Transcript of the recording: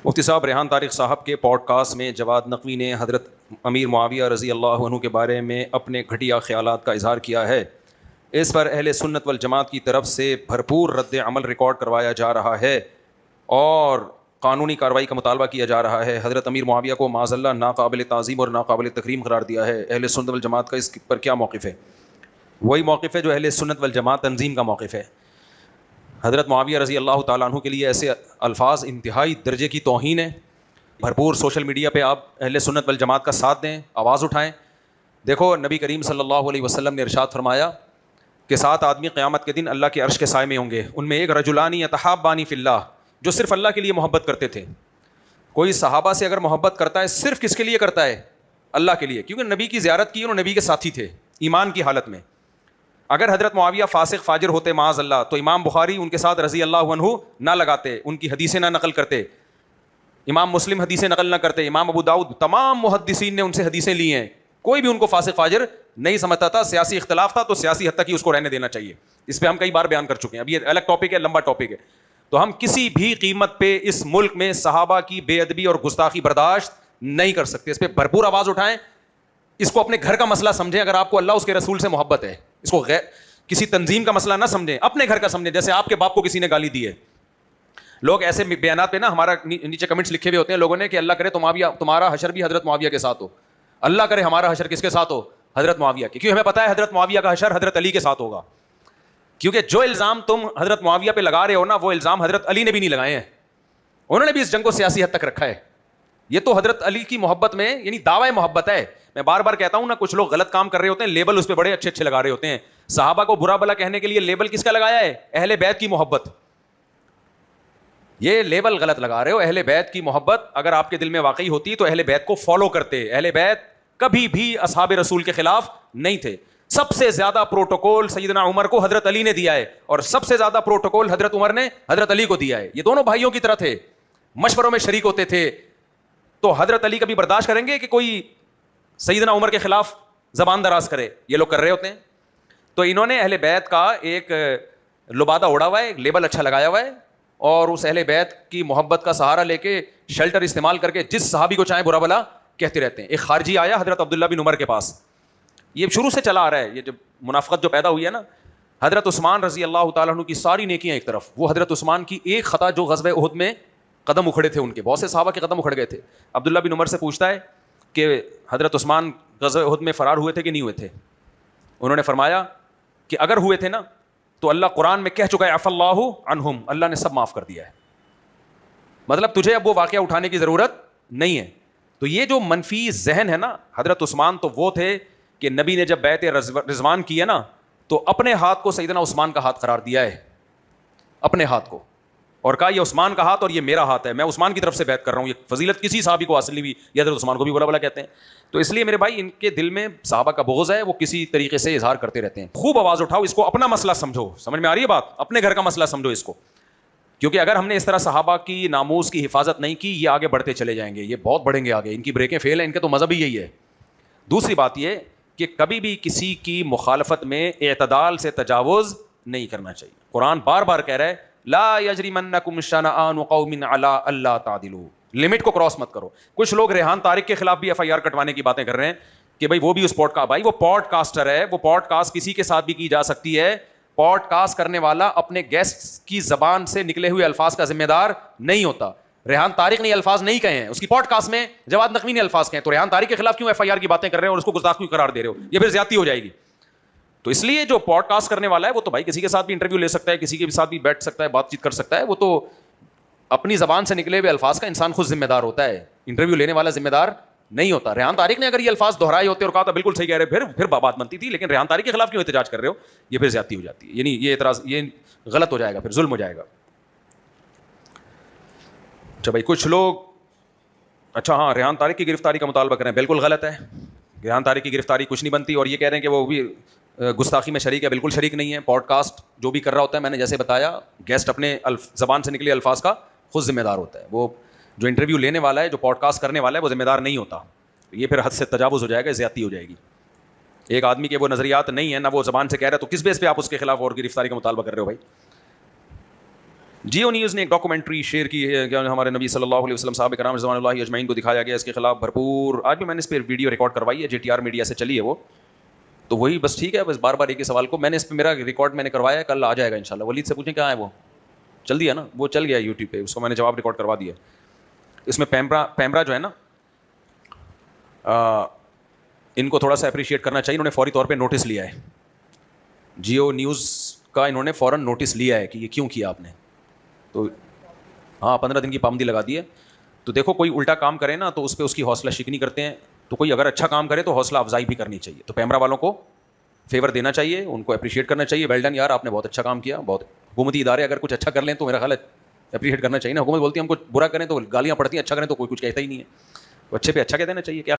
مفتی صاحب، ریحان طارق صاحب کے پوڈ کاسٹ میں جواد نقوی نے حضرت امیر معاویہ رضی اللہ عنہ کے بارے میں اپنے گھٹیا خیالات کا اظہار کیا ہے. اس پر اہل سنت والجماعت کی طرف سے بھرپور رد عمل ریکارڈ کروایا جا رہا ہے اور قانونی کارروائی کا مطالبہ کیا جا رہا ہے. حضرت امیر معاویہ کو معاذ اللہ ناقابل تعظیم اور ناقابل تکریم قرار دیا ہے. اہل سنت والجماعت کا اس پر کیا موقف ہے؟ وہی موقف ہے جو اہل سنت والجماعت تنظیم کا موقف ہے. حضرت معاویہ رضی اللہ تعالیٰ عنہ کے لیے ایسے الفاظ انتہائی درجے کی توہین ہے. بھرپور سوشل میڈیا پہ آپ اہل سنت والجماعت کا ساتھ دیں، آواز اٹھائیں. دیکھو، نبی کریم صلی اللہ علیہ وسلم نے ارشاد فرمایا کہ 7 آدمی قیامت کے دن اللہ کے عرش کے سائے میں ہوں گے. ان میں ایک رجلانی یتحابانی فی اللہ، جو صرف اللہ کے لیے محبت کرتے تھے. کوئی صحابہ سے اگر محبت کرتا ہے صرف کس کے لیے کرتا ہے؟ اللہ کے لیے، کیونکہ نبی کی زیارت کی اور نبی کے ساتھی تھے ایمان کی حالت میں. اگر حضرت معاویہ فاسق فاجر ہوتے معاذ اللہ تو امام بخاری ان کے ساتھ رضی اللہ عنہ نہ لگاتے، ان کی حدیثیں نہ نقل کرتے، امام مسلم حدیثیں نقل نہ کرتے، امام ابو داؤد، تمام محدثین نے ان سے حدیثیں لی ہیں. کوئی بھی ان کو فاسق فاجر نہیں سمجھتا تھا. سیاسی اختلاف تھا تو سیاسی حد تک ہی اس کو رہنے دینا چاہیے. اس پہ ہم کئی بار بیان کر چکے ہیں. اب یہ الگ ٹاپک ہے، لمبا ٹاپک ہے. تو ہم کسی بھی قیمت پہ اس ملک میں صحابہ کی بے ادبی اور گستاخی برداشت نہیں کر سکتے. اس پہ بھرپور آواز اٹھائیں. اس کو اپنے گھر کا مسئلہ سمجھیں. اگر آپ کو اللہ اس کے رسول سے محبت ہے، اس کو کسی تنظیم کا مسئلہ نہ سمجھیں، اپنے گھر کا سمجھیں. جیسے آپ کے باپ کو کسی نے گالی دی ہے، لوگ ایسے بیانات پہ نا ہمارا نیچے کمنٹس لکھے ہوئے ہوتے ہیں لوگوں نے کہ اللہ کرے تمہارا حشر بھی حضرت معاویہ کے ساتھ ہو، اللہ کرے ہمارا حشر کس کے ساتھ ہو؟ حضرت معاویہ کے. کیوں؟ ہمیں پتہ ہے حضرت معاویہ کا حشر حضرت علی کے ساتھ ہوگا. کیونکہ جو الزام تم حضرت معاویہ پہ لگا رہے ہو نا، وہ الزام حضرت علی نے بھی نہیں لگائے ہیں. انہوں نے بھی اس جنگ کو سیاسی حد تک رکھا ہے. یہ تو حضرت علی کی محبت میں یعنی دعوی محبت ہے. میں بار بار کہتا ہوں نا، کچھ لوگ غلط کام کر رہے ہوتے ہیں، لیبل اس پہ بڑے اچھے اچھے لگا رہے ہوتے ہیں. صحابہ کو برا بلا کہنے کے لیے لیبل کس کا لگایا ہے؟ اہل بیت کی محبت. یہ لیبل غلط لگا رہے ہو. اہل بیت کی محبت اگر آپ کے دل میں واقعی ہوتی تو اہل بیت کو فالو کرتے. اہل بیت کبھی بھی اصحاب رسول کے خلاف نہیں تھے. سب سے زیادہ پروٹوکول سیدنا عمر کو حضرت علی نے دیا ہے اور سب سے زیادہ پروٹوکول حضرت عمر نے حضرت علی کو دیا ہے. یہ دونوں بھائیوں کی طرح تھے، مشوروں میں شریک ہوتے تھے. تو حضرت علی کبھی برداشت کریں گے کہ کوئی سیدنا عمر کے خلاف زبان دراز کرے؟ یہ لوگ کر رہے ہوتے ہیں. تو انہوں نے اہل بیت کا ایک لبادہ اڑا ہوا ہے، ایک لیبل اچھا لگایا ہوا ہے، اور اس اہل بیت کی محبت کا سہارا لے کے شیلٹر استعمال کر کے جس صحابی کو چاہیں برا بلا کہتے رہتے ہیں. ایک خارجی آیا حضرت عبداللہ بن عمر کے پاس، یہ شروع سے چلا آ رہا ہے. یہ جب منافقت جو پیدا ہوئی ہے نا، حضرت عثمان رضی اللہ تعالیٰ عنہ کی ساری نیکیاں ایک طرف، وہ حضرت عثمان کی ایک خطا جو غزوہ احد میں قدم اکھڑے تھے، ان کے بہت سے صحابہ کے قدم اکھڑ گئے تھے. عبداللہ بن عمر سے پوچھتا ہے کہ حضرت عثمان غزوہ احد میں فرار ہوئے تھے کہ نہیں ہوئے تھے؟ انہوں نے فرمایا کہ اگر ہوئے تھے نا تو اللہ قرآن میں کہہ چکا ہے عفا اللہ عنہم، اللہ نے سب معاف کر دیا ہے. مطلب تجھے اب وہ واقعہ اٹھانے کی ضرورت نہیں ہے. تو یہ جو منفی ذہن ہے نا، حضرت عثمان تو وہ تھے کہ نبی نے جب بیعت رضوان کی ہے نا تو اپنے ہاتھ کو سیدنا عثمان کا ہاتھ قرار دیا ہے، اپنے ہاتھ کو، اور کہا یہ عثمان کا ہاتھ اور یہ میرا ہاتھ ہے، میں عثمان کی طرف سے بیعت کر رہا ہوں. یہ فضیلت کسی صحابی کو حاصل نہیں ہوئی، یہ حضرت عثمان کو بھی بلا بلا کہتے ہیں. تو اس لیے میرے بھائی، ان کے دل میں صحابہ کا بغض ہے، وہ کسی طریقے سے اظہار کرتے رہتے ہیں. خوب آواز اٹھاؤ، اس کو اپنا مسئلہ سمجھو. سمجھ میں آ رہی ہے بات؟ اپنے گھر کا مسئلہ سمجھو اس کو. کیونکہ اگر ہم نے اس طرح صحابہ کی ناموس کی حفاظت نہیں کی، یہ آگے بڑھتے چلے جائیں گے، یہ بہت بڑھیں گے آگے. ان کی بریکیں فیل ہیں، ان کا تو مذہب ہی یہی ہے. دوسری بات یہ کہ کبھی بھی کسی کی مخالفت میں اعتدال سے تجاوز نہیں کرنا چاہیے. قرآن بار بار کہہ رہا ہے لا یجرمنکم شنآن قوم علی الا تعدلوا، لمٹ کو کراس مت کرو. کچھ لوگ ریحان طارق کے خلاف بھی FIR کٹوانے کی باتیں کر رہے ہیں کہ بھائی وہ بھی اس بھائی وہ پوڈ کاسٹر ہے، وہ پوڈ کاسٹ کسی کے ساتھ بھی کی جا سکتی ہے. پوڈ کاسٹ کرنے والا اپنے گیسٹ کی زبان سے نکلے ہوئے الفاظ کا ذمہ دار نہیں ہوتا. ریحان طارق نے الفاظ نہیں کہے ہیں، اس کی پوڈ کاسٹ میں جواد نقوی نے الفاظ کہے. تو ریحان طارق کے خلاف کیوں FIR کی باتیں کر رہے ہیں اور اس کو گستاخ کیوں قرار دے رہے ہو؟ یہ پھر زیادتی ہو جائے گی. تو اس لیے جو پوڈ کاسٹ کرنے والا ہے وہ تو بھائی کسی کے ساتھ بھی انٹرویو لے سکتا ہے، کسی کے ساتھ بھی بیٹھ سکتا ہے، بات چیت کر سکتا ہے. وہ تو اپنی زبان سے نکلے ہوئے الفاظ کا انسان خود ذمہ دار ہوتا ہے، انٹرویو لینے والا ذمہ دار نہیں ہوتا. ریحان طارق نے اگر یہ الفاظ دہرائے ہوتے اور کہا تھا بالکل صحیح کہہ رہے، پھر بات بنتی تھی. لیکن ریحان طارق کے خلاف کیوں احتجاج کر رہے ہو؟ یہ پھر زیادتی ہو جاتی ہے. یعنی یہ اعتراض یہ غلط ہو جائے گا، پھر ظلم ہو جائے گا. اچھا بھائی، کچھ لوگ ہاں ریحان طارق کی گرفتاری کا مطالبہ کریں، بالکل غلط ہے. ریحان طارق کی گرفتاری کچھ نہیں بنتی. اور یہ کہہ رہے ہیں کہ وہ بھی گستاخی میں شریک ہے، بالکل شریک نہیں ہے. پوڈ کاسٹ جو بھی کر رہا ہوتا ہے، میں نے جیسے بتایا، گیسٹ اپنے زبان سے نکلے الفاظ کا خود ذمہ دار ہوتا ہے. وہ جو انٹرویو لینے والا ہے، جو پوڈ کاسٹ کرنے والا ہے، وہ ذمہ دار نہیں ہوتا. یہ پھر حد سے تجاوز ہو جائے گا، زیادتی ہو جائے گی. ایک آدمی کے وہ نظریات نہیں ہیں، نہ وہ زبان سے کہہ رہا ہے، تو کس بیس پہ آپ اس کے خلاف اور گرفتاری کا مطالبہ کر رہے ہو بھائی؟ جیو نیوز نے ایک ڈاکومنٹری شیئر کی ہے کہ ہمارے نبی صلی اللہ علیہ وسلم صحابہ کرام رضوان اللہ اجمعین کو دکھایا گیا, اس کے خلاف بھرپور, آج بھی میں نے اس پہ ویڈیو ریکارڈ کروائی ہے, JTR میڈیا سے چلی ہے وہ, تو وہی بس ٹھیک ہے, بس بار بار ایک ہی سوال کو میں نے اس پہ میرا ریکارڈ میں نے کروایا ہے, کل آ جائے گا انشاءاللہ. ولید سے پوچھیں کیا ہے, وہ چل دیا نا, وہ چل گیا یوٹیوب پہ, اس کو میں نے جواب ریکارڈ کروا دیا. اس میں پیمرا جو ہے نا, ان کو تھوڑا سا اپریشیٹ کرنا چاہیے, انہوں نے فوری طور پہ نوٹس لیا ہے, جیو نیوز کا انہوں نے فوراً نوٹس لیا ہے کہ یہ کیوں کیا آپ نے, تو ہاں 15 دن کی پابندی لگا دی ہے. تو دیکھو کوئی الٹا کام کرے نا تو اس پہ اس کی حوصلہ شکنی کرتے ہیں, تو کوئی اگر اچھا کام کرے تو حوصلہ افزائی بھی کرنی چاہیے. تو پیمرا والوں کو فیور دینا چاہیے, ان کو اپریشیٹ کرنا چاہیے, ویل ڈن یار آپ نے بہت اچھا کام کیا. بہت حکومتی ادارے اگر کچھ اچھا کر لیں تو میرا خیال ہے اپریشیٹ کرنا چاہیے نا. حکومت بولتی ہے ہم کو برا کریں تو گالیاں پڑتی ہیں, اچھا کریں تو کوئی کچھ کہتا ہی نہیں ہے. تو اچھے پہ اچھا کہہ دینا چاہیے. کیا